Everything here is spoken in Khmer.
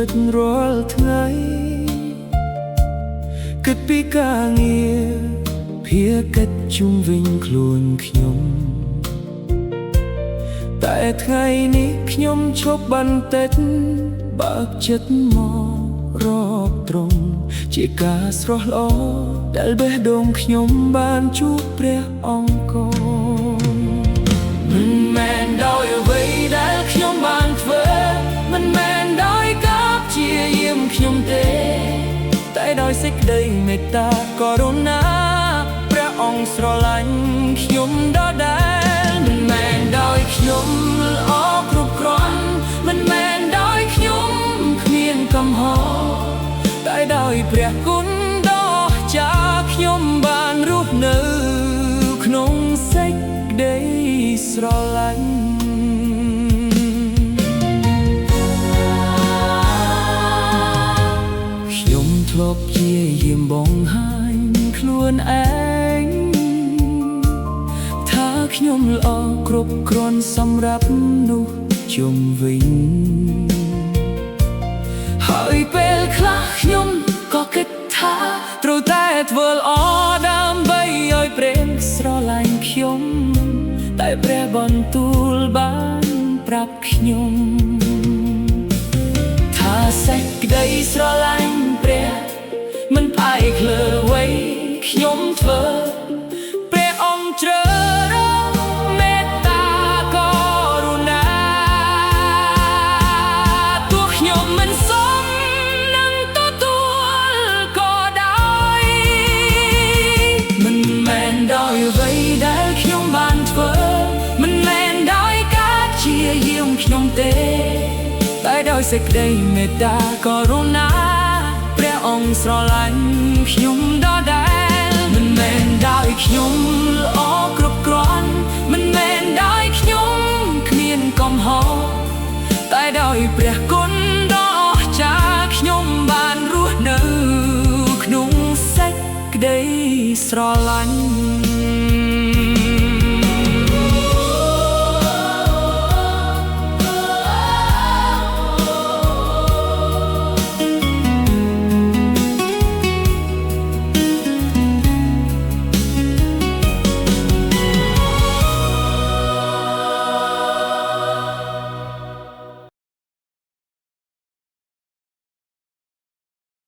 វិតរាល់ថ្ងៃគិតពីការងារភារកិច្ចជុំវិញខ្លួនខ្ញុំតែថ្ងៃនេះខ្ញុំឈប់បន្តិចបើកចិត្តមករកត្រង់ជាការស្រស់ល្អដែលបេះដូងខ្ញុំបានជួបព្រះអង្គមិនមែនដោយអ្វីដែលខ្ញុំបានធ្វើមិនមែនដោយការព្យាយាមខ្ញុំទេតែដោយសេចក្តីមេត្តាករុណាព្រះអង្គស្រឡាញ់ខ្ញុំដដែលមិនមែនដោយខ្ញុំល្អគ្រប់គ្រាន់មិនមែនដោយខ្ញុំគ្មានកំហុសតែដោយព្រះគុណដ៏ចាខ្ញុំបានរស់នៅក្នុងសេចក្តីស្រឡាញ់ខ្ញុំធ្លាប់ព្យាយាមបង្ហាញខ្លួនឯងថាខ្ញុំល្អគ្រប់គ្រាន់សម្រាប់នោះជុំវិញហើយពេលខ្លះខ្ញុំក៏គិតថាត្រូវតែធ្វើល្អដើម្បីឲ្យព្រះស្រឡាញ់ខ្ញុំតែព្រះបន្ទូលបានប្រាប់ខ្ញុំថាសេចក្តីស្រឡាញ់ព្រះមិនផ្អែកលើអ្វីខ្ញុំធ្វើព្រះអង្គជ្រើសរើសមេត្តាករុណាទោះខ្ញុំមិនសមនឹងទទួលក៏ដោយមិនមែនដោយអ្វីដែលខ្ញុំបានធ្វើមិនមែនដោយការព្យាយាមខ្ញុំទេតែដោយសេចក្តីមេត្តាករុណាព្រះអង្គស្រឡាញ់ខ្ញុំដដែលមិនមែនដោយខ្ញុំល្អគ្រប់គ្រាន់មិនមែនដោយខ្ញុំគ្មានកំហុសតែដោយព្រះគុណដ៏អស្ចារ្យខ្ញុំបានរស់នៅក្នុងសេចក្តីស្រឡាញ់